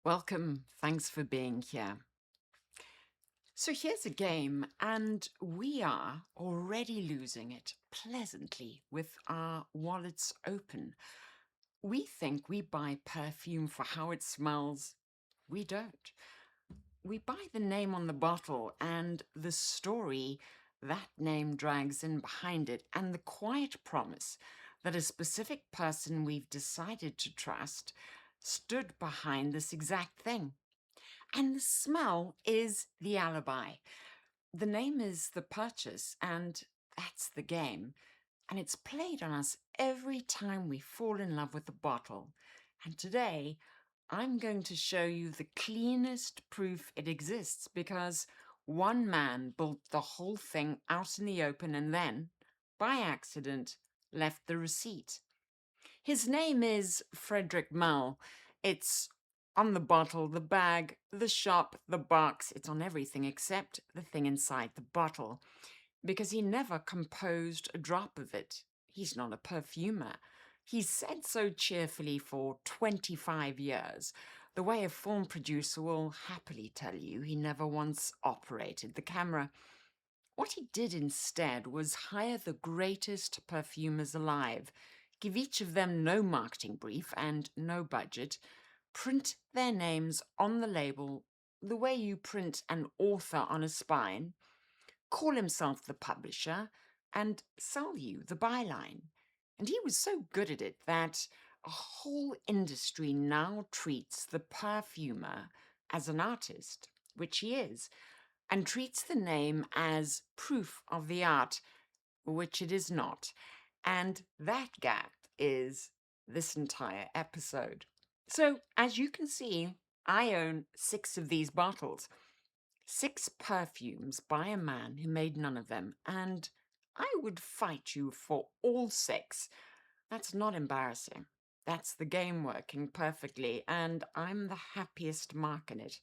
Welcome. Thanks for being here. So here's a game, and we are already losing it pleasantly with our wallets open. We think we buy perfume for how it smells. We don't. We buy the name on the bottle and the story that name drags in behind it, and the quiet promise that a specific person we've decided to trust stood behind this exact thing. And the smell is the alibi. The name is the purchase, and that's the game. And it's played on us every time we fall in love with a bottle. And today, I'm going to show you the cleanest proof it exists because one man built the whole thing out in the open and then, by accident, left the receipt. His name is Frédéric Malle. It's on the bottle, the bag, the shop, the box. It's on everything except the thing inside the bottle, because he never composed a drop of it. He's not a perfumer. He's said so cheerfully for 25 years, the way a film producer will happily tell you he never once operated the camera. What he did instead was hire the greatest perfumers alive, give each of them no marketing brief and no budget, print their names on the label the way you print an author on a spine, call himself the publisher, and sell you the byline. And he was so good at it that a whole industry now treats the perfumer as an artist, which he is, and treats the name as proof of the art, which it is not. And that gap is this entire episode. So, as you can see, I own 6 of these bottles. 6 perfumes by a man who made none of them, and I would fight you for all 6. That's not embarrassing. That's the game working perfectly, and I'm the happiest mark in it.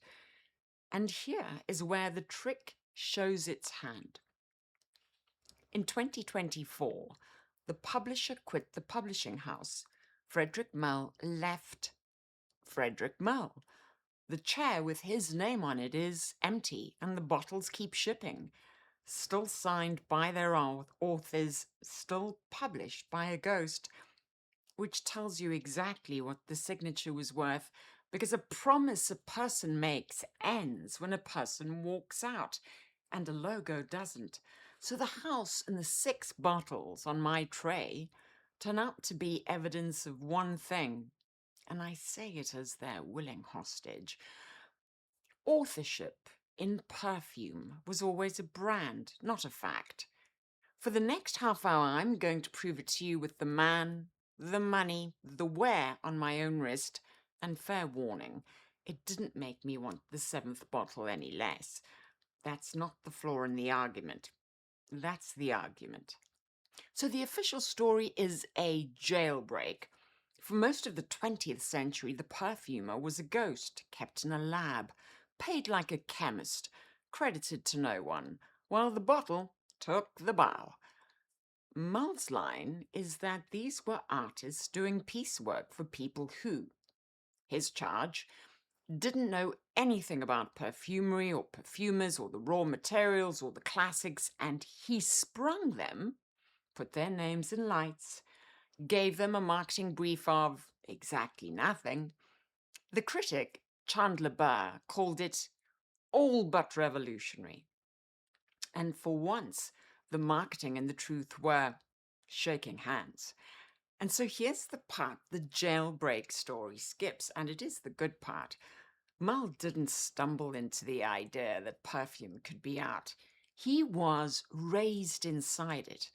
And here is where the trick shows its hand. In 2024, the publisher quit the publishing house. Frédéric Malle left Frédéric Malle. The chair with his name on it is empty, and the bottles keep shipping. Still signed by their authors, still published by a ghost, which tells you exactly what the signature was worth, because a promise a person makes ends when a person walks out, and a logo doesn't. So the house and the 6 bottles on my tray turn out to be evidence of one thing, and I say it as their willing hostage. Authorship in perfume was always a brand, not a fact. For the next half hour, I'm going to prove it to you with the man, the money, the wear on my own wrist, and fair warning, it didn't make me want the 7th bottle any less. That's not the flaw in the argument. That's the argument. So the official story is a jailbreak. For most of the 20th century, the perfumer was a ghost, kept in a lab, paid like a chemist, credited to no one, while the bottle took the bow. Malle's line is that these were artists doing piecework for people who, his charge, didn't know anything about perfumery or perfumers or the raw materials or the classics, and he sprung them, put their names in lights, gave them a marketing brief of exactly nothing. The critic, Chandler Burr, called it all but revolutionary. And for once, the marketing and the truth were shaking hands. And so here's the part the jailbreak story skips, and it is the good part. Malle didn't stumble into the idea that perfume could be art. He was raised inside it,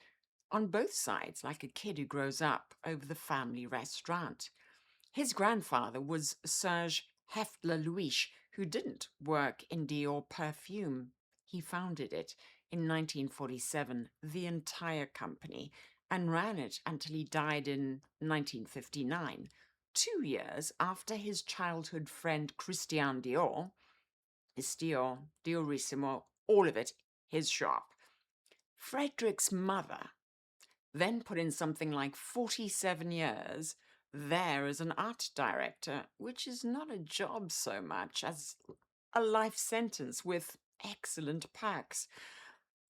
on both sides, like a kid who grows up over the family restaurant. His grandfather was Serge Heftler-Louis, who didn't work in Dior Perfume. He founded it in 1947, the entire company, and ran it until he died in 1959, 2 years after his childhood friend Christian Dior, Dior, Diorissimo, all of it, his shop. Frédéric's mother then put in something like 47 years there as an art director, which is not a job so much as a life sentence with excellent perks.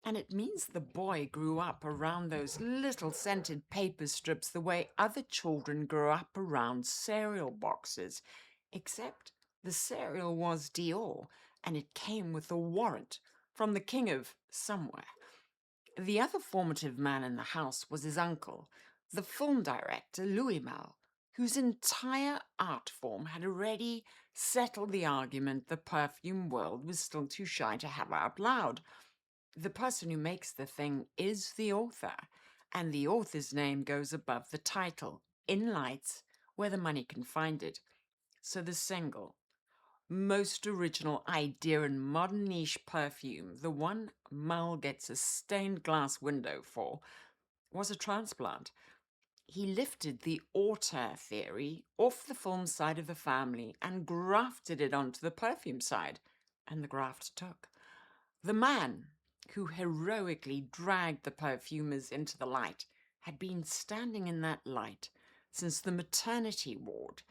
And it means the boy grew up around those little scented paper strips the way other children grew up around cereal boxes, except the cereal was Dior, and it came with a warrant from the king of somewhere. The other formative man in the house was his uncle, the film director Louis Malle, whose entire art form had already settled the argument the perfume world was still too shy to have out loud. The person who makes the thing is the author, and the author's name goes above the title, in lights, where the money can find it. So the single, most original idea in modern niche perfume, the one Malle gets a stained glass window for, was a transplant. He lifted the auteur theory off the film side of the family and grafted it onto the perfume side, and the graft took. The man who heroically dragged the perfumers into the light had been standing in that light since the maternity ward.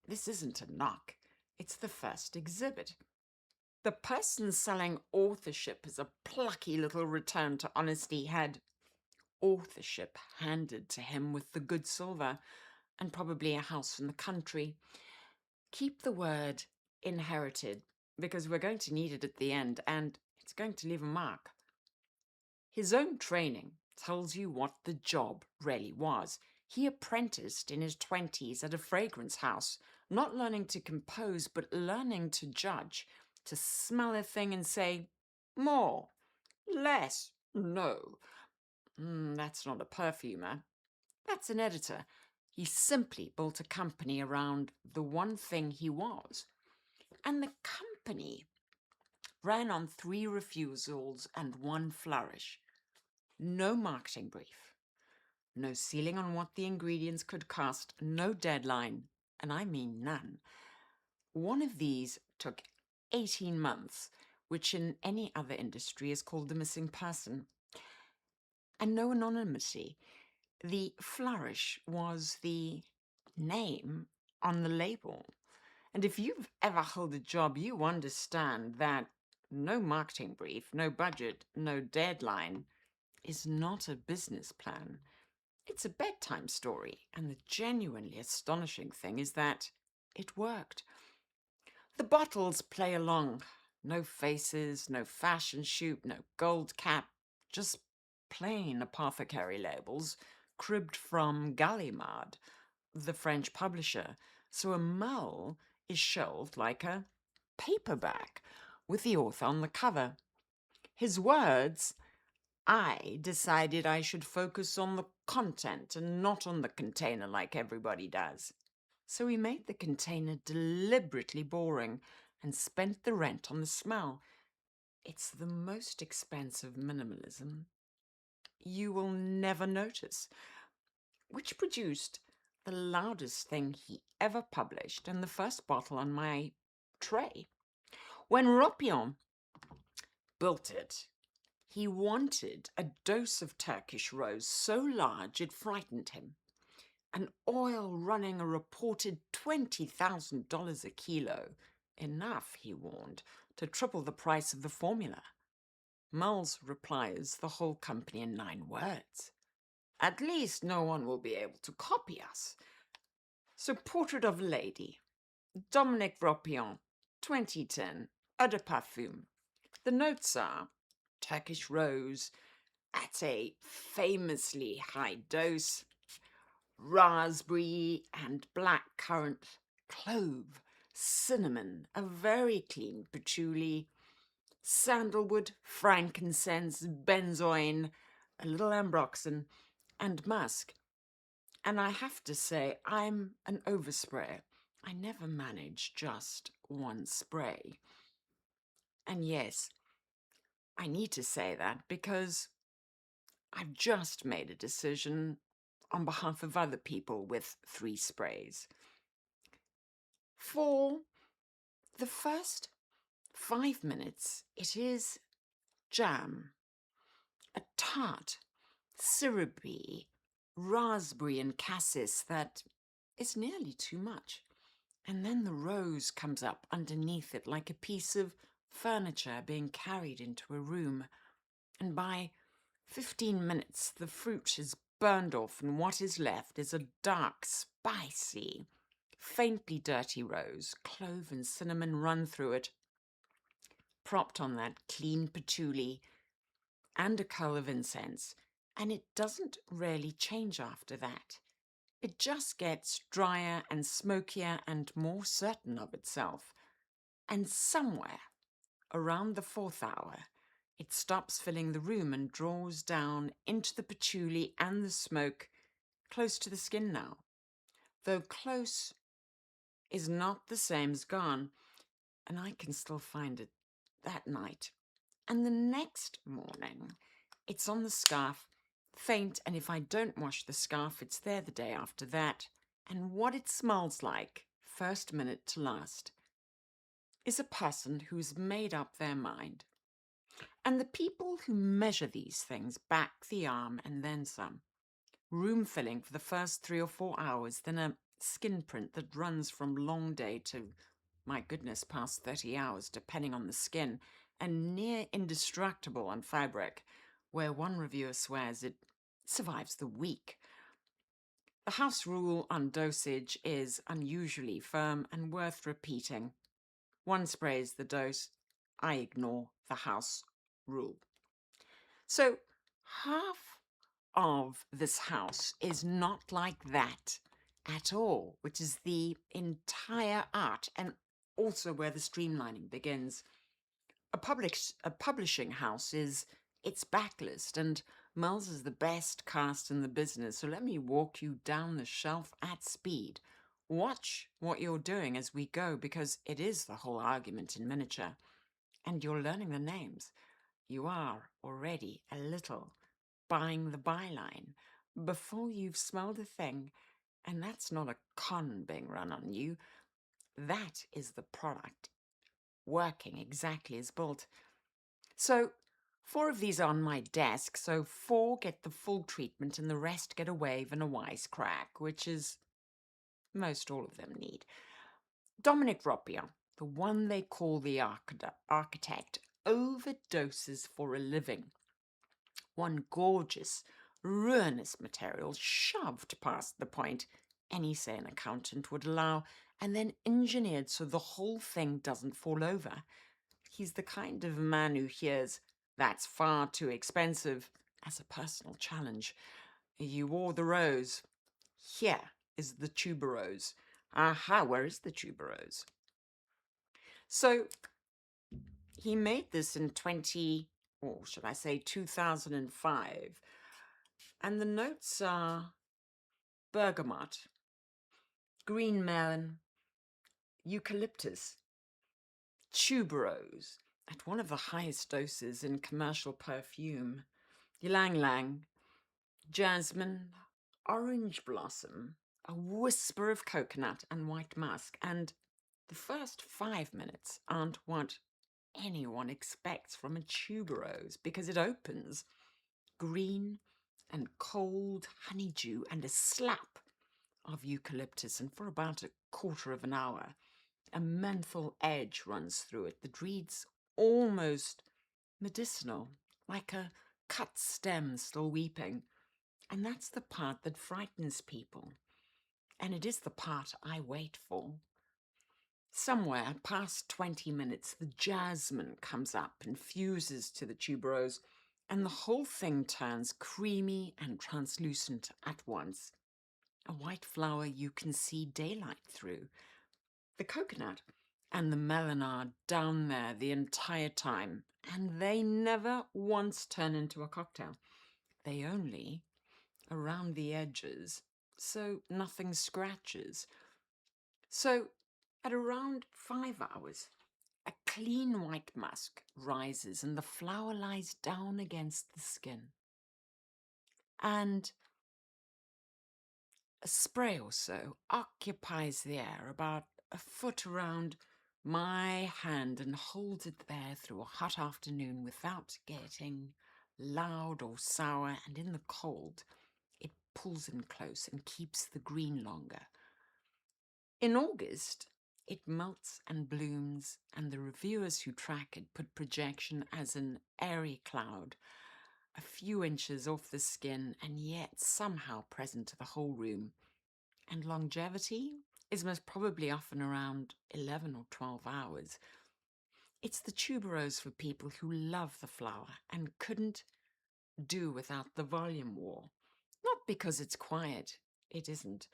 This isn't a knock, it's the first exhibit. The person selling authorship as a plucky little return to honesty had authorship handed to him with the good silver and probably a house in the country. Keep the word inherited, because we're going to need it at the end, and it's going to leave a mark. His own training tells you what the job really was. He apprenticed in his 20s at a fragrance house, not learning to compose, but learning to judge, to smell a thing and say, more, less, no. That's not a perfumer. That's an editor. He simply built a company around the one thing he was. And the company ran on 3 refusals and 1 flourish. No marketing brief, no ceiling on what the ingredients could cost, no deadline, and I mean none. One of these took 18 months, which in any other industry is called the missing person. And no anonymity. The flourish was the name on the label. And if you've ever held a job, you understand that no marketing brief, no budget, no deadline is not a business plan. It's a bedtime story. And the genuinely astonishing thing is that it worked. The bottles play along. No faces, no fashion shoot, no gold cap, just plain apothecary labels cribbed from Gallimard, the French publisher. So a mull is shelved like a paperback with the author on the cover. His words, I decided I should focus on the content and not on the container like everybody does. So he made the container deliberately boring and spent the rent on the smell. It's the most expensive minimalism you will never notice, which produced the loudest thing he ever published and the first bottle on my tray. When Ropion built it, he wanted a dose of Turkish rose so large it frightened him. An oil running a reported $20,000 a kilo. Enough, he warned, to triple the price of the formula. Malle's replies the whole company in 9 words. At least no one will be able to copy us. So, Portrait of a Lady, Dominique Ropion, 2010, Eau de Parfum. The notes are Turkish rose at a famously high dose, raspberry and black currant, clove, cinnamon, a very clean patchouli, sandalwood, frankincense, benzoin, a little ambroxan, and musk. And I have to say, I'm an oversprayer. I never manage just one spray. And yes, I need to say that because I've just made a decision on behalf of other people with 3 sprays. For the first 5 minutes, it is jam, a tart, syrupy, raspberry and cassis that is nearly too much. And then the rose comes up underneath it like a piece of furniture being carried into a room. And by 15 minutes, the fruit is burned off, and what is left is a dark, spicy, faintly dirty rose. Clove and cinnamon run through it, propped on that clean patchouli and a curl of incense. And it doesn't really change after that. It just gets drier and smokier and more certain of itself. And somewhere around the 4th hour, it stops filling the room and draws down into the patchouli and the smoke, close to the skin now. Though close is not the same as gone, and I can still find it that night. And the next morning, it's on the scarf, faint, and if I don't wash the scarf, it's there the day after that. And what it smells like, first minute to last, is a person who's made up their mind. And the people who measure these things back the arm and then some. Room filling for the first 3 or 4 hours, then a skin print that runs from long day to, my goodness, past 30 hours, depending on the skin, and near indestructible on fabric, where one reviewer swears it survives the week. The house rule on dosage is unusually firm and worth repeating. One sprays the dose, I ignore the house rule. So half of this house is not like that at all, which is the entire art and also where the streamlining begins. A publishing house is its backlist, and Mulls is the best cast in the business, so let me walk you down the shelf at speed. Watch what you're doing as we go, because it is the whole argument in miniature. And you're learning the names. You are already a little buying the byline before you've smelled a thing. And that's not a con being run on you. That is the product working exactly as built. So 4 of these are on my desk, so 4 get the full treatment and the rest get a wave and a wisecrack, which is most all of them need. Dominic Ropion, the one they call the architect, overdoses for a living. One gorgeous, ruinous material shoved past the point any sane accountant would allow, and then engineered so the whole thing doesn't fall over. He's the kind of man who hears, "That's far too expensive," as a personal challenge. You wore the rose. Here is the tuberose. Aha, where is the tuberose? So he made this in 2005. And the notes are bergamot, green melon, eucalyptus, tuberose at one of the highest doses in commercial perfume, ylang ylang, jasmine, orange blossom, a whisper of coconut and white musk. And the first 5 minutes aren't what anyone expects from a tuberose, because it opens green and cold honeydew and a slap of eucalyptus, and for about a quarter of an hour a menthol edge runs through it that reads almost medicinal, like a cut stem still weeping. And that's the part that frightens people, and it is the part I wait for. Somewhere past 20 minutes, the jasmine comes up and fuses to the tuberose, and the whole thing turns creamy and translucent at once. A white flower you can see daylight through. The coconut and the melon are down there the entire time, and they never once turn into a cocktail. They only around the edges, so nothing scratches. So at around 5 hours, a clean white musk rises and the flower lies down against the skin. And a spray or so occupies the air about a foot around my hand and holds it there through a hot afternoon without getting loud or sour, and in the cold it pulls in close and keeps the green longer. In August, it melts and blooms, and the reviewers who track it put projection as an airy cloud, a few inches off the skin and yet somehow present to the whole room. And longevity is most probably often around 11 or 12 hours. It's the tuberose for people who love the flower and couldn't do without the volume wall. Not because it's quiet, it isn't,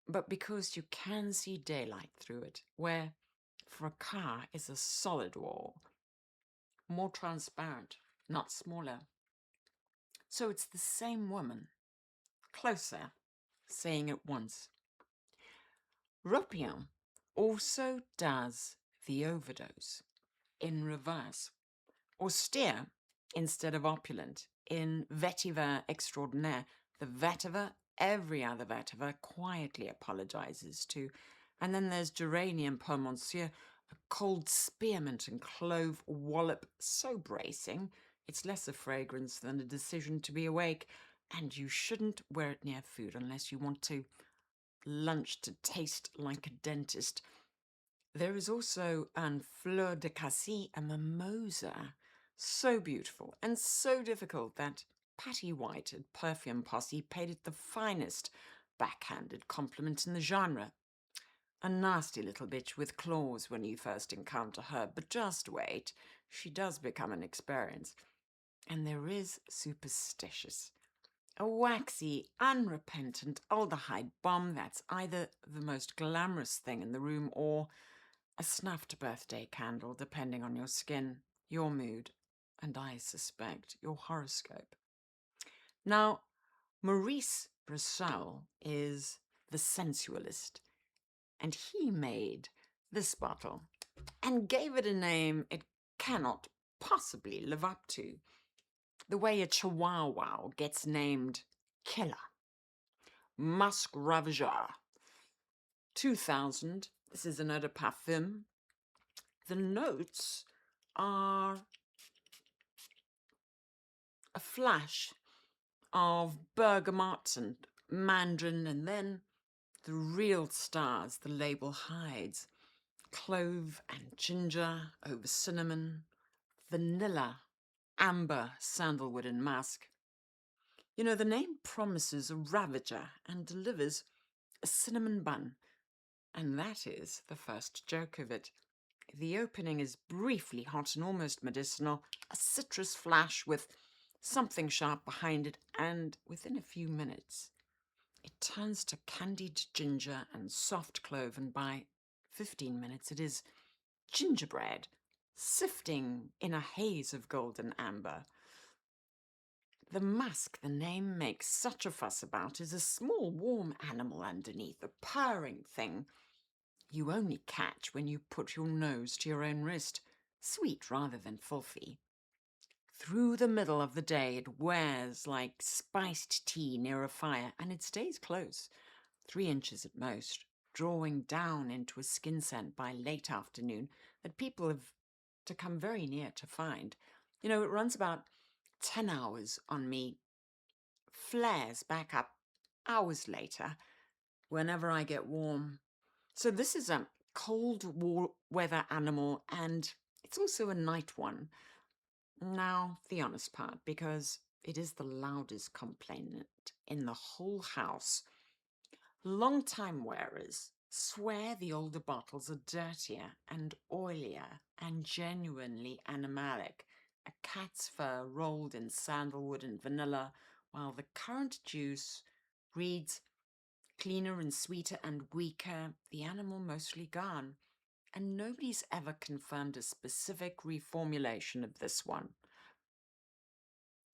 but because you can see daylight through it, where for a car is a solid wall, more transparent, not smaller. So it's the same woman, closer, saying it once. Ropion also does the overdose in reverse, austere instead of opulent, in vetiver extraordinaire. The vetiver, every other vetiver, quietly apologizes to. And then there's geranium per monsieur, a cold spearmint and clove wallop so bracing, it's less a fragrance than a decision to be awake. And you shouldn't wear it near food unless you want to lunch to taste like a dentist. There is also an fleur de cassis, a mimosa, so beautiful and so difficult that Patty White at Perfume Posse paid it the finest backhanded compliment in the genre. A nasty little bitch with claws when you first encounter her, but just wait, she does become an experience. And there is superstitious. A waxy, unrepentant aldehyde bomb that's either the most glamorous thing in the room or a snuffed birthday candle, depending on your skin, your mood, and I suspect your horoscope. Now, Maurice Bressel is the sensualist, and he made this bottle and gave it a name it cannot possibly live up to. The way a chihuahua gets named Killer. Musc Ravageur. 2000. This is an eau de parfum. The notes are a flash of bergamot and mandarin, and then the real stars the label hides. Clove and ginger over cinnamon, vanilla, amber, sandalwood and musk. You know, the name promises a ravager and delivers a cinnamon bun, and that is the first joke of it. The opening is briefly hot and almost medicinal, a citrus flash with something sharp behind it, and within a few minutes it turns to candied ginger and soft clove, and by 15 minutes it is gingerbread, sifting in a haze of golden amber. The musk the name makes such a fuss about is a small warm animal underneath, a purring thing you only catch when you put your nose to your own wrist, sweet rather than filthy. Through the middle of the day it wears like spiced tea near a fire, and it stays close, 3 inches at most, drawing down into a skin scent by late afternoon that people have to come very near to find. You know, it runs about 10 hours on me, flares back up hours later whenever I get warm. So this is a cold weather animal, and it's also a night one. Now, the honest part, because it is the loudest complainant in the whole house. Long-time wearers swear the older bottles are dirtier and oilier and genuinely animalic, a cat's fur rolled in sandalwood and vanilla, while the current juice reads cleaner and sweeter and weaker, the animal mostly gone. And nobody's ever confirmed a specific reformulation of this one.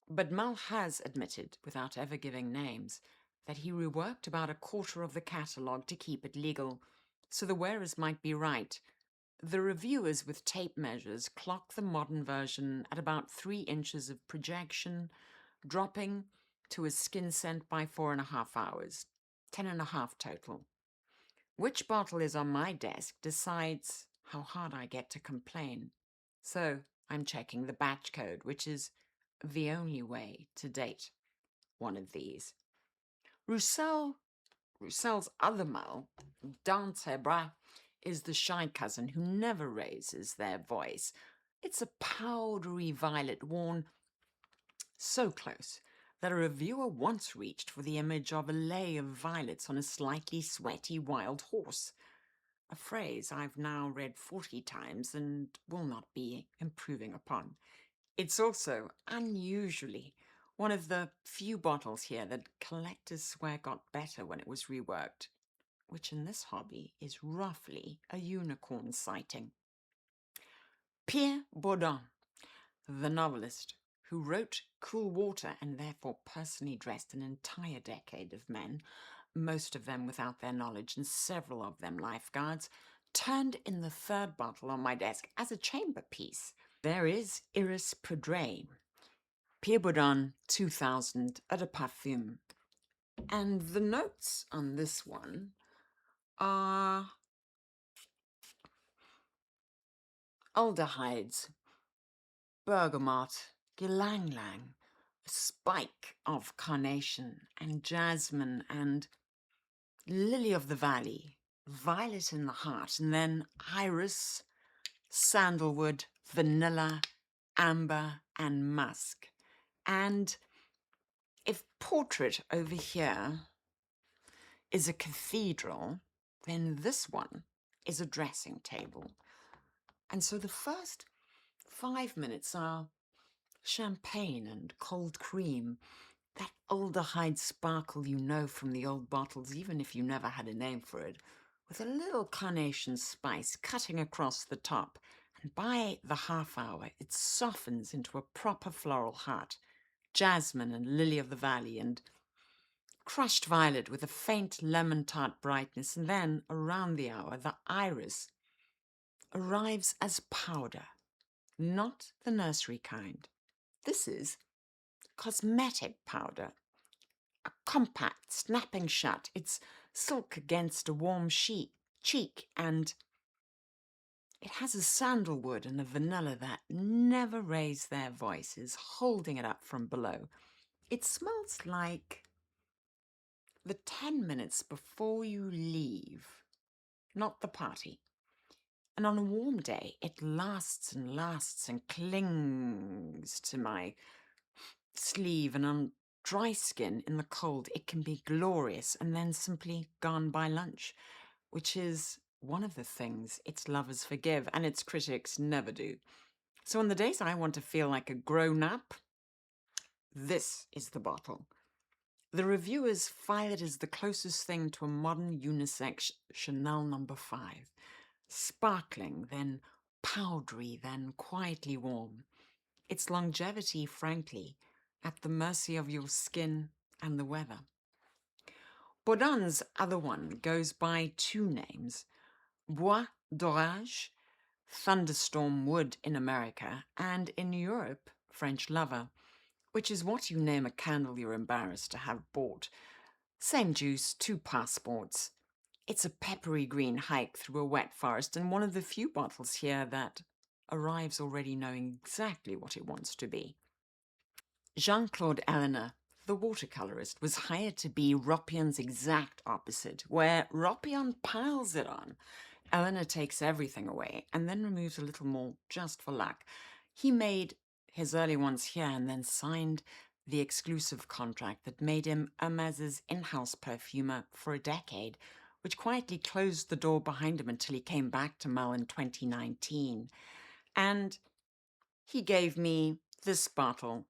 But Malle has admitted, without ever giving names, that he reworked about a quarter of the catalogue to keep it legal, so the wearers might be right. The reviewers with tape measures clock the modern version at about 3 inches of projection, dropping to a skin scent by 4.5 hours, 10.5 total. Which bottle is on my desk decides how hard I get to complain. So I'm checking the batch code, which is the only way to date one of these. Roussel Roussel's other Malle, Dantebra, is the shy cousin who never raises their voice. It's a powdery violet worn so close that a reviewer once reached for the image of a lay of violets on a slightly sweaty wild horse, a phrase I've now read 40 times and will not be improving upon. It's also, unusually, one of the few bottles here that collectors swear got better when it was reworked, which in this hobby is roughly a unicorn sighting. Pierre Bourdon, the novelist who wrote Cool Water and therefore personally dressed an entire decade of men, most of them without their knowledge and several of them lifeguards, turned in the third bottle on my desk as a chamber piece. There is Iris Poudre, Pierre Bourdon 2000 at a Parfum. And the notes on this one are aldehydes, bergamot, ylang ylang, a spike of carnation and jasmine and lily of the valley, violet in the heart, and then iris, sandalwood, vanilla, amber, and musk. And if portrait over here is a cathedral, then this one is a dressing table. And so the first 5 minutes are champagne and cold cream, that aldehyde sparkle you know from the old bottles, even if you never had a name for it, with a little carnation spice cutting across the top. And by the half hour, it softens into a proper floral heart, jasmine and lily of the valley and crushed violet with a faint lemon tart brightness. And then, around the hour, the iris arrives as powder, not the nursery kind. This is cosmetic powder, a compact, snapping shut. It's silk against a warm cheek, and it has a sandalwood and a vanilla that never raise their voices, holding it up from below. It smells like the 10 minutes before you leave, not the party. And on a warm day, it lasts and lasts and clings to my sleeve, and on dry skin in the cold, it can be glorious and then simply gone by lunch, which is one of the things its lovers forgive and its critics never do. So on the days I want to feel like a grown-up, this is the bottle. The reviewers file it as the closest thing to a modern unisex Chanel No. 5. Sparkling, then powdery, then quietly warm. Its longevity, frankly, at the mercy of your skin and the weather. Bourdon's other one goes by two names, Bois d'Orage, thunderstorm wood in America, and in Europe, French lover, which is what you name a candle you're embarrassed to have bought. Same juice, 2 passports. It's a peppery green hike through a wet forest, and one of the few bottles here that arrives already knowing exactly what it wants to be. Jean-Claude Eleanor, the watercolorist, was hired to be Ropion's exact opposite. Where Ropion piles it on, Eleanor takes everything away and then removes a little more just for luck. He made his early ones here and then signed the exclusive contract that made him Hermès's in-house perfumer for a decade, which quietly closed the door behind him until he came back to Malle in 2019. And he gave me this bottle.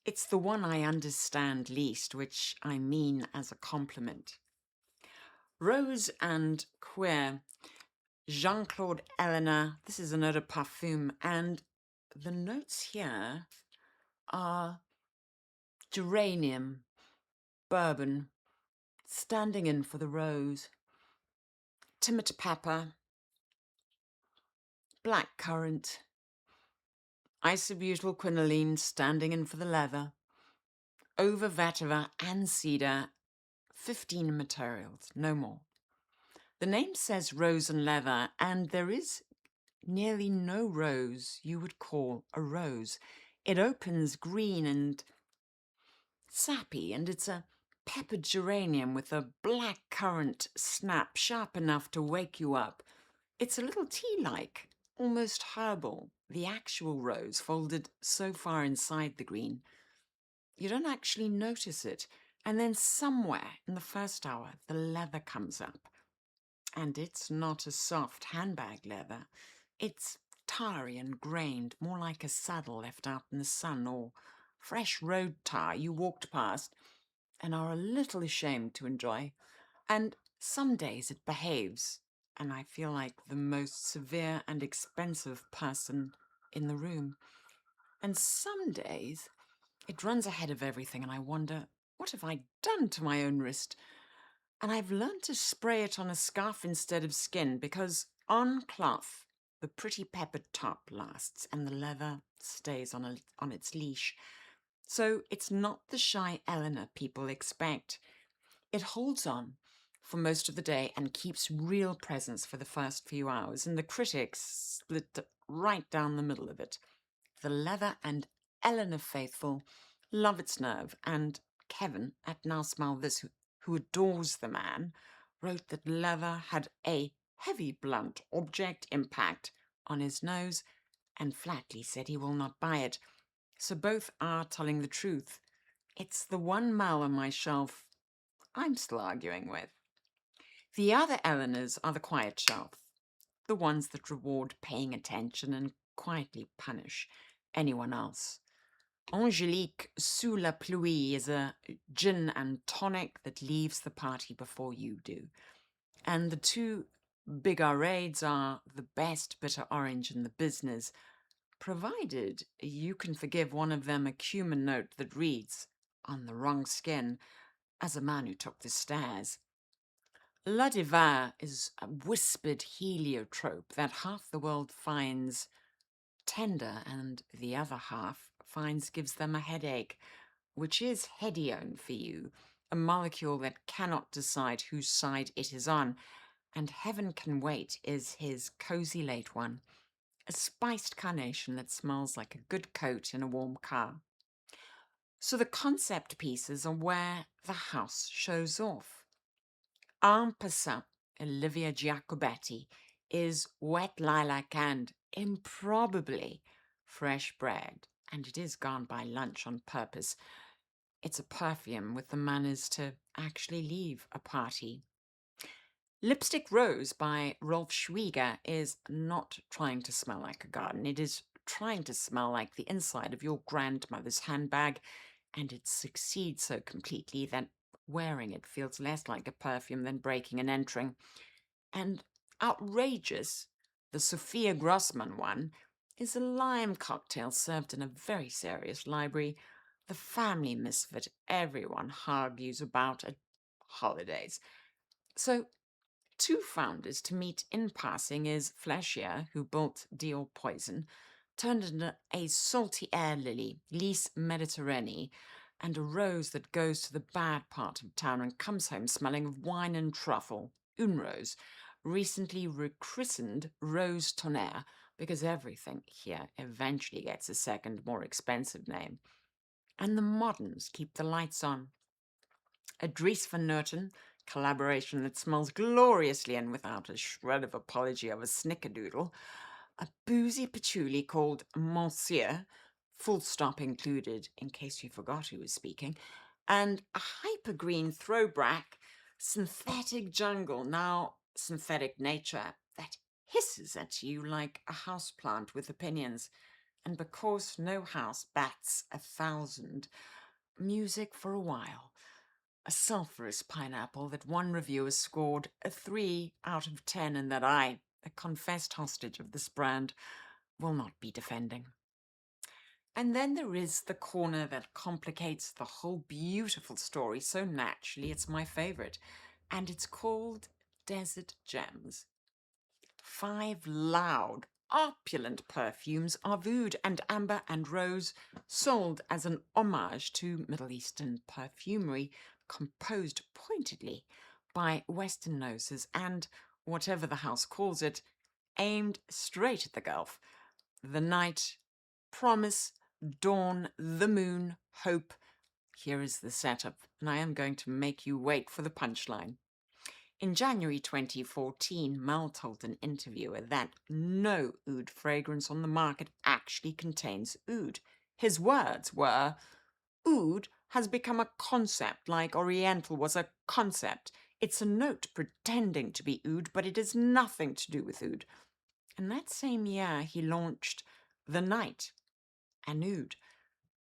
It's the one I understand least, which I mean as a compliment. Rose and Cuir, Jean-Claude Eleanor. This is an eau de parfum, and the notes here are geranium, bourbon, standing in for the rose, tomato pepper, black currant, isobutyl quinoline standing in for the leather, over vetiver and cedar, 15 materials, no more. The name says rose and leather, and there is nearly no rose you would call a rose. It opens green and sappy, and it's a peppered geranium with a black currant snap sharp enough to wake you up. It's a little tea-like, almost herbal, the actual rose folded so far inside the green. You don't actually notice it, and then somewhere in the first hour, the leather comes up. And it's not a soft handbag leather. It's tarry and grained, more like a saddle left out in the sun or fresh road tar you walked past and are a little ashamed to enjoy. And some days it behaves, and I feel like the most severe and expensive person in the room. And some days it runs ahead of everything, and I wonder, what have I done to my own wrist? And I've learned to spray it on a scarf instead of skin, because on cloth, the pretty peppered top lasts and the leather stays on its leash. So it's not the shy Eleanor people expect. It holds on for most of the day and keeps real presence for the first few hours, and the critics split right down the middle of it. The leather and Eleanor faithful love its nerve, and Kevin at Now Smell This, who adores the man, wrote that leather had a heavy, blunt object impact on his nose and flatly said he will not buy it. So both are telling the truth. It's the one Mal on my shelf I'm still arguing with. The other Eleanors are the quiet shelf, the ones that reward paying attention and quietly punish anyone else. Angélique Sous la Pluie is a gin and tonic that leaves the party before you do. And the two Bigarades are the best bitter orange in the business, provided you can forgive one of them a cumin note that reads, on the wrong skin, as a man who took the stairs. La Diva is a whispered heliotrope that half the world finds tender and the other half finds gives them a headache, which is hedione for you, a molecule that cannot decide whose side it is on, and Heaven Can Wait is his cozy late one, a spiced carnation that smells like a good coat in a warm car. So the concept pieces are where the house shows off. En passant, Olivia Giacobetti is wet lilac and improbably fresh bread, and it is gone by lunch on purpose. It's a perfume with the manners to actually leave a party. Lipstick Rose by Rolf Schwieger is not trying to smell like a garden. It is trying to smell like the inside of your grandmother's handbag, and it succeeds so completely that wearing it feels less like a perfume than breaking and entering. And outrageous, the Sophia Grossman one, is a lime cocktail served in a very serious library, the family misfit everyone argues about at holidays. So, two founders to meet in passing is Flashier, who built Dior Poison, turned into a salty air lily, Lys Mediterranee, and a rose that goes to the bad part of town and comes home smelling of wine and truffle, Une Rose, recently rechristened Rose Tonnerre, because everything here eventually gets a second, more expensive name. And the moderns keep the lights on. A Dries van Noten collaboration that smells gloriously and without a shred of apology of a snickerdoodle. A boozy patchouli called Monsieur, full stop included in case you forgot who was speaking, and a hypergreen throwback synthetic jungle, now synthetic nature, that hisses at you like a houseplant with opinions. And because no house bats 1,000, music for a while. A sulphurous pineapple that one reviewer scored a 3 out of 10 and that I, a confessed hostage of this brand, will not be defending. And then there is the corner that complicates the whole beautiful story so naturally it's my favorite, and it's called Desert Gems. 5 loud, opulent perfumes of oud and amber and rose, sold as an homage to Middle Eastern perfumery, composed pointedly by Western noses and, whatever the house calls it, aimed straight at the Gulf. The night, promise, dawn, the moon, hope, Here is the setup, and I am going to make you wait for the punchline. In January 2014, Malle told an interviewer that no oud fragrance on the market actually contains oud. His words were, oud has become a concept like Oriental was a concept. It's a note pretending to be oud, but it has nothing to do with oud. And that same year, he launched The Night, an oud.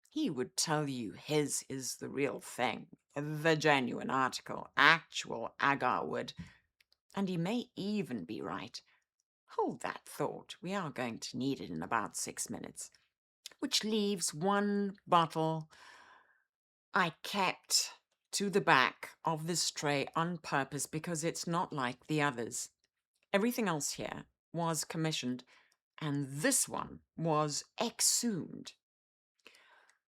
He would tell you his is the real thing, the genuine article, actual agar wood. And he may even be right. Hold that thought. We are going to need it in about 6 minutes. Which leaves one bottle I kept to the back of this tray on purpose because it's not like the others. Everything else here was commissioned, and this one was exhumed.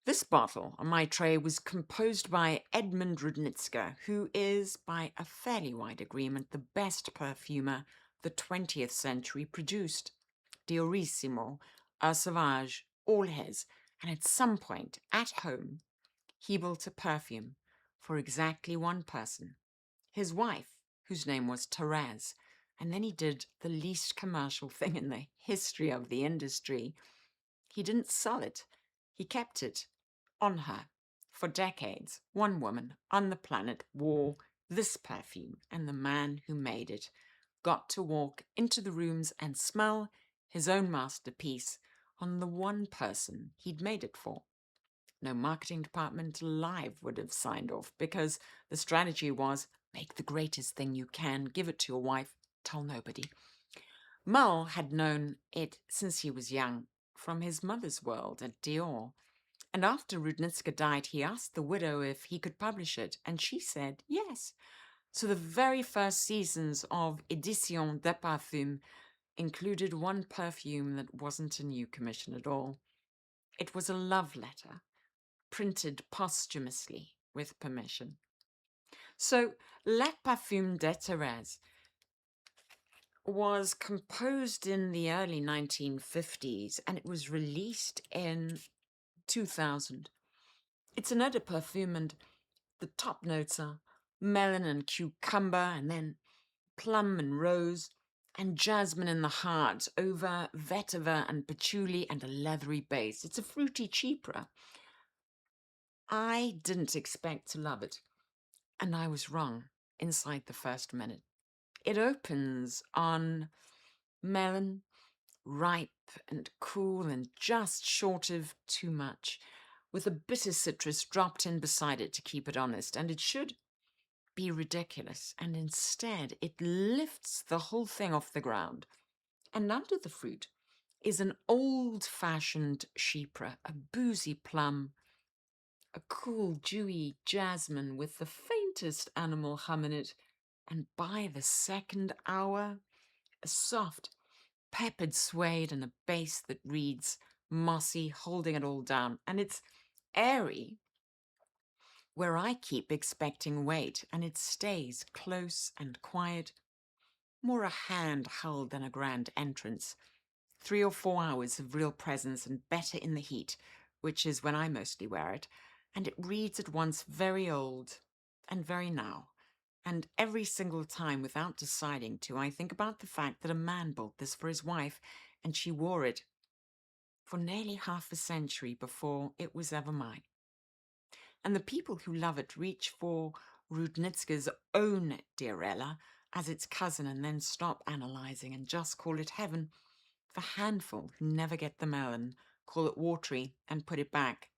This bottle on my tray was composed by Edmund Rudnitzer, who is, by a fairly wide agreement, the best perfumer the 20th century produced. Diorissimo, a Sauvage, all his, and at some point, at home, he built a perfume for exactly one person, his wife, whose name was Thérèse, and then he did the least commercial thing in the history of the industry. He didn't sell it. He kept it on her. For decades, one woman on the planet wore this perfume, and the man who made it got to walk into the rooms and smell his own masterpiece on the one person he'd made it for. No marketing department alive would have signed off because the strategy was make the greatest thing you can, give it to your wife, tell nobody. Malle had known it since he was young, from his mother's world at Dior. And after Rudnitzer died, he asked the widow if he could publish it, and she said yes. So the very first seasons of Édition de Parfum included one perfume that wasn't a new commission at all. It was a love letter, printed posthumously with permission. So, La Parfume de Thérèse was composed in the early 1950s and it was released in 2000. It's an eau de parfum and the top notes are melon and cucumber and then plum and rose and jasmine in the heart over vetiver and patchouli and a leathery base. It's a fruity chypre. I didn't expect to love it, and I was wrong inside the first minute. It opens on melon, ripe and cool and just short of too much, with a bitter citrus dropped in beside it to keep it honest, and it should be ridiculous, and instead it lifts the whole thing off the ground. And under the fruit is an old-fashioned chypre, a boozy plum, a cool, dewy jasmine with the faintest animal hum in it, and by the second hour, a soft, peppered suede and a base that reads mossy, holding it all down. And it's airy, where I keep expecting weight, and it stays close and quiet, more a hand held than a grand entrance. 3 or 4 hours of real presence and better in the heat, which is when I mostly wear it, and it reads at once very old and very now. And every single time, without deciding to, I think about the fact that a man bought this for his wife, and she wore it for nearly half a century before it was ever mine. And the people who love it reach for Rudnitzer's own Diarella as its cousin and then stop analyzing and just call it heaven. The handful who never get the melon call it watery and put it back.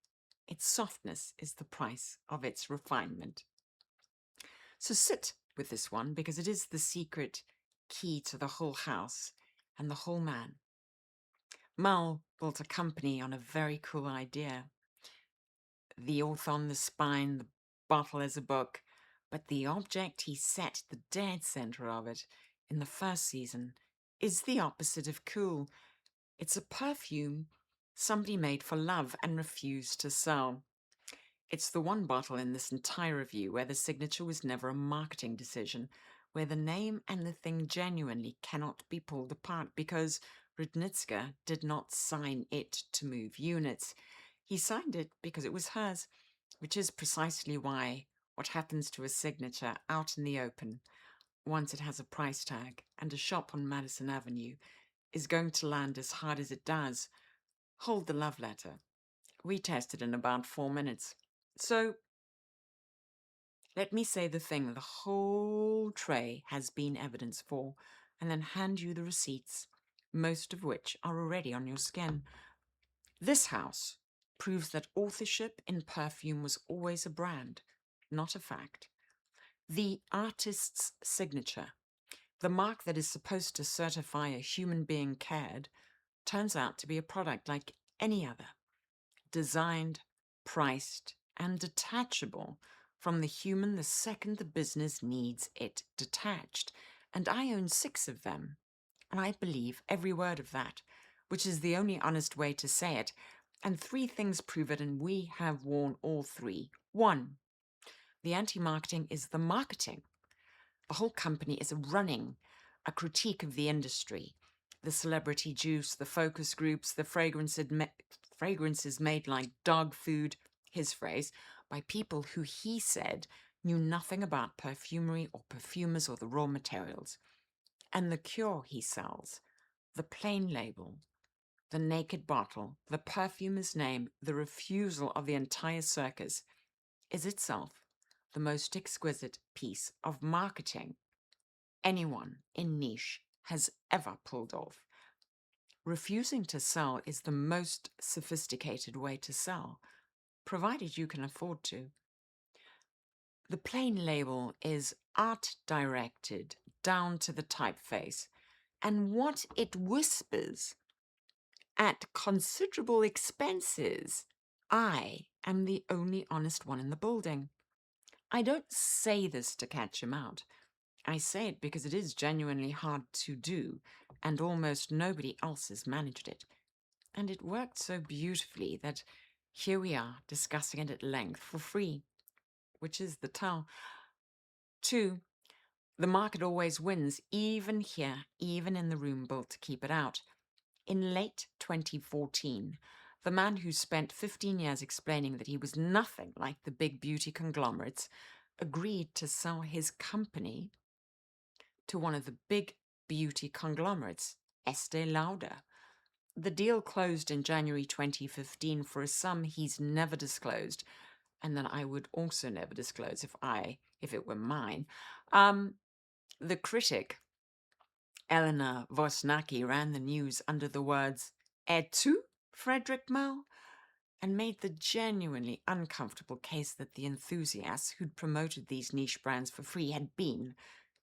Its softness is the price of its refinement. So sit with this one because it is the secret key to the whole house and the whole man. Malle built a company on a very cool idea. The author on the spine, the bottle as a book, but the object he set the dead center of it in the first season is the opposite of cool. It's a perfume somebody made for love and refused to sell. It's the one bottle in this entire review where the signature was never a marketing decision, where the name and the thing genuinely cannot be pulled apart because Rudnitzer did not sign it to move units. He signed it because it was hers, which is precisely why what happens to a signature out in the open, once it has a price tag and a shop on Madison Avenue, is going to land as hard as it does. Hold the love letter. We tested in about 4 minutes. So let me say the thing the whole tray has been evidence for, and then hand you the receipts, most of which are already on your skin. This house proves that authorship in perfume was always a brand, not a fact. The artist's signature, the mark that is supposed to certify a human being cared, turns out to be a product like any other, designed, priced, and detachable from the human the second the business needs it detached. And I own 6 of them, and I believe every word of that, which is the only honest way to say it. And 3 things prove it, and we have worn all 3. 1, the anti-marketing is the marketing. The whole company is running a critique of the industry, the celebrity juice, the focus groups, the fragrances made like dog food, his phrase, by people who he said knew nothing about perfumery or perfumers or the raw materials. And the cure he sells, the plain label, the naked bottle, the perfumer's name, the refusal of the entire circus, is itself the most exquisite piece of marketing anyone in niche has ever pulled off. Refusing to sell is the most sophisticated way to sell, provided you can afford to. The plain label is art-directed down to the typeface, and what it whispers at considerable expenses, I am the only honest one in the building. I don't say this to catch him out. I say it because it is genuinely hard to do, and almost nobody else has managed it. And it worked so beautifully that here we are discussing it at length for free, which is the tell. 2, the market always wins, even here, even in the room built to keep it out. In late 2014, the man who spent 15 years explaining that he was nothing like the big beauty conglomerates agreed to sell his company to one of the big beauty conglomerates, Estee Lauder. The deal closed in January 2015 for a sum he's never disclosed, and that I would also never disclose if it were mine. The critic, Eleanor Vosnacki, ran the news under the words, "Et tu, Frédéric Malle?" and made the genuinely uncomfortable case that the enthusiasts who'd promoted these niche brands for free had been,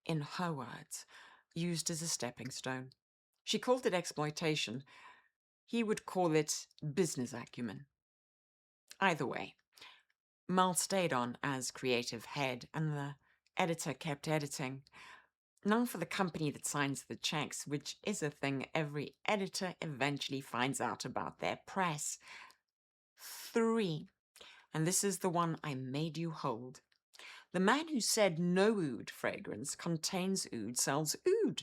in her words, used as a stepping stone. She called it exploitation. He would call it business acumen. Either way, Malle stayed on as creative head, and the editor kept editing. None for the company that signs the checks, which is a thing every editor eventually finds out about their press. 3, and this is the one I made you hold. The man who said no oud fragrance contains oud sells oud.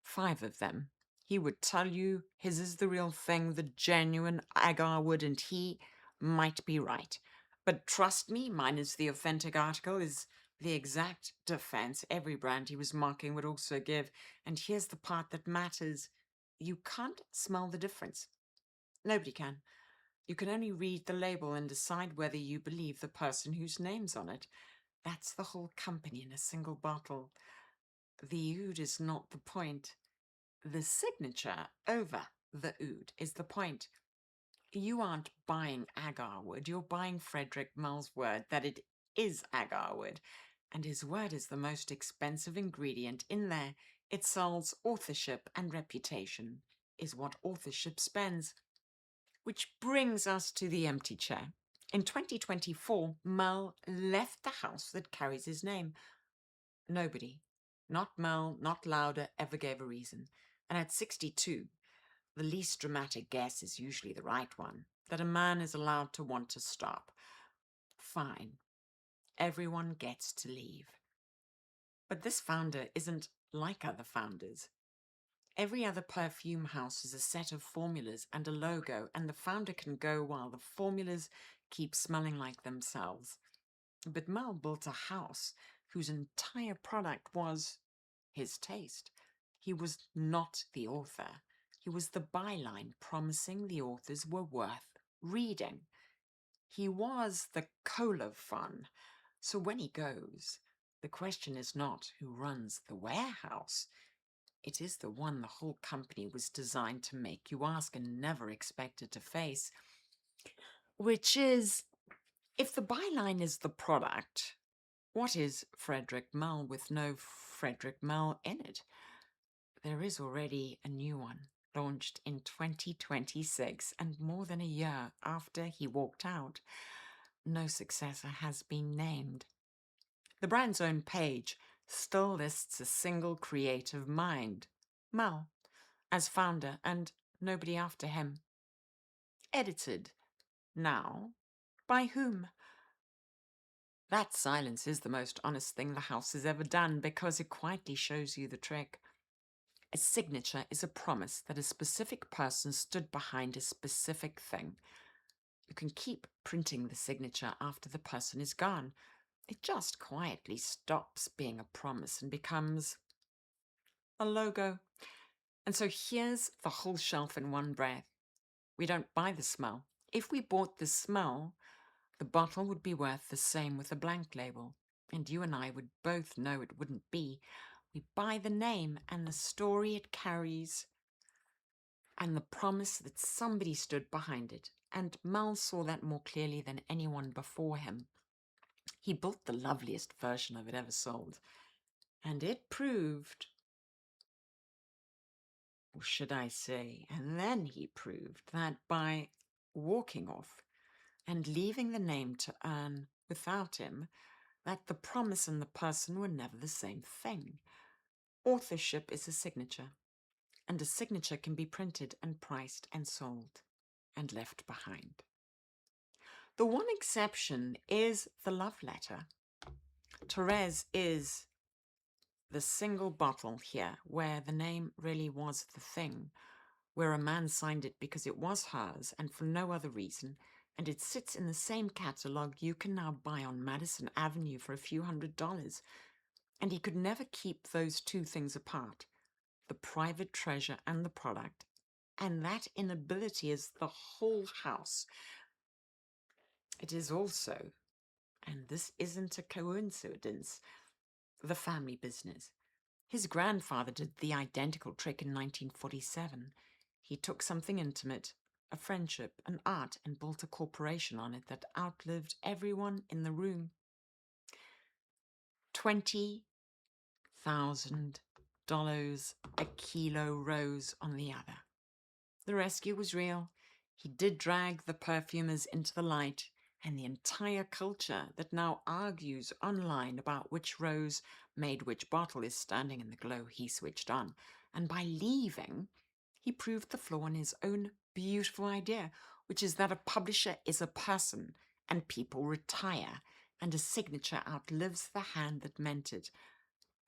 5 of them. He would tell you his is the real thing, the genuine agar wood, and he might be right. But trust me, mine is the authentic article, is the exact defense every brand he was mocking would also give. And here's the part that matters. You can't smell the difference. Nobody can. You can only read the label and decide whether you believe the person whose name's on it. That's the whole company in a single bottle. The oud is not the point. The signature over the oud is the point. You aren't buying agar wood, you're buying Frédéric Malle's word that it is agar wood, and his word is the most expensive ingredient in there. It sells authorship, and reputation is what authorship spends. Which brings us to the empty chair. In 2024, Malle left the house that carries his name. Nobody, not Malle, not Lauder, ever gave a reason. And at 62, the least dramatic guess is usually the right one, that a man is allowed to want to stop. Fine. Everyone gets to leave. But this founder isn't like other founders. Every other perfume house has a set of formulas and a logo, and the founder can go while the formulas keep smelling like themselves. But Malle built a house whose entire product was his taste. He was not the author. He was the byline promising the authors were worth reading. He was the colophon. So when he goes, the question is not who runs the warehouse. It is the one the whole company was designed to make you ask and never expected to face, which is, if the byline is the product, what is Frédéric Malle with no Frédéric Malle in it? There is already a new one, launched in 2026, and more than a year after he walked out, no successor has been named. The brand's own page still lists a single creative mind, Malle, as founder, and nobody after him. Edited, now, by whom? That silence is the most honest thing the house has ever done, because it quietly shows you the trick. A signature is a promise that a specific person stood behind a specific thing. You can keep printing the signature after the person is gone. It just quietly stops being a promise and becomes a logo. And so here's the whole shelf in one breath. We don't buy the smell. If we bought the smell, the bottle would be worth the same with a blank label. And you and I would both know it wouldn't be. We buy the name and the story it carries and the promise that somebody stood behind it. And Malle saw that more clearly than anyone before him. He built the loveliest version of it ever sold. And it proved, or should I say, and then he proved that by walking off and leaving the name to earn without him, that the promise and the person were never the same thing. Authorship is a signature, and a signature can be printed and priced and sold and left behind. The one exception is the love letter. Thérèse is the single bottle here where the name really was the thing, where a man signed it because it was hers and for no other reason, and it sits in the same catalogue you can now buy on Madison Avenue for a few $100s. And he could never keep those two things apart, the private treasure and the product, and that inability is the whole house. It is also, and this isn't a coincidence, the family business. His grandfather did the identical trick in 1947. He took something intimate, a friendship, an art, and built a corporation on it that outlived everyone in the room. $20,000 a kilo rose on the other. The rescue was real. He did drag the perfumers into the light, and the entire culture that now argues online about which rose made which bottle is standing in the glow he switched on. And by leaving, he proved the flaw in his own beautiful idea, which is that a publisher is a person, and people retire, and a signature outlives the hand that meant it.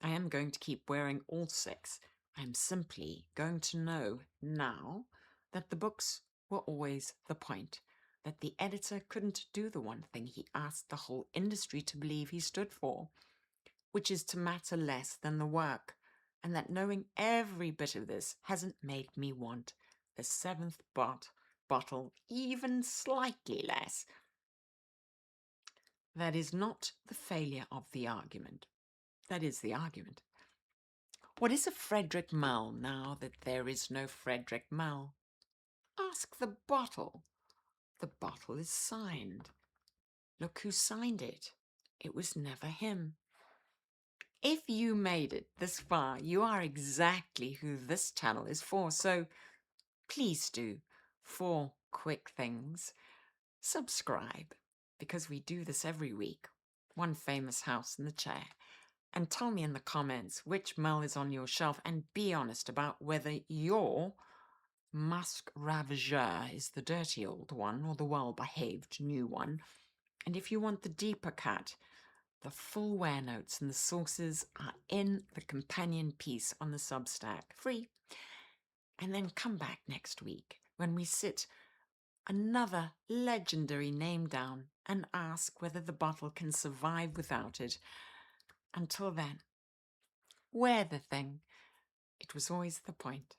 I am going to keep wearing all 6. I am simply going to know now that the books were always the point, that the editor couldn't do the one thing he asked the whole industry to believe he stood for, which is to matter less than the work, and that knowing every bit of this hasn't made me want the 7th bottle even slightly less. That is not the failure of the argument. That is the argument. What is a Frédéric Malle now that there is no Frédéric Malle? Ask the bottle. The bottle is signed. Look who signed it. It was never him. If you made it this far, you are exactly who this channel is for. So please do 4 quick things. Subscribe, because we do this every week. One famous house in the chair. And tell me in the comments which Malle is on your shelf, and be honest about whether your Musc Ravageur is the dirty old one or the well-behaved new one. And if you want the deeper cut, the full wear notes and the sources are in the companion piece on the Substack, free. And then come back next week when we sit another legendary name down and ask whether the bottle can survive without it. Until then, wear the thing. It was always the point.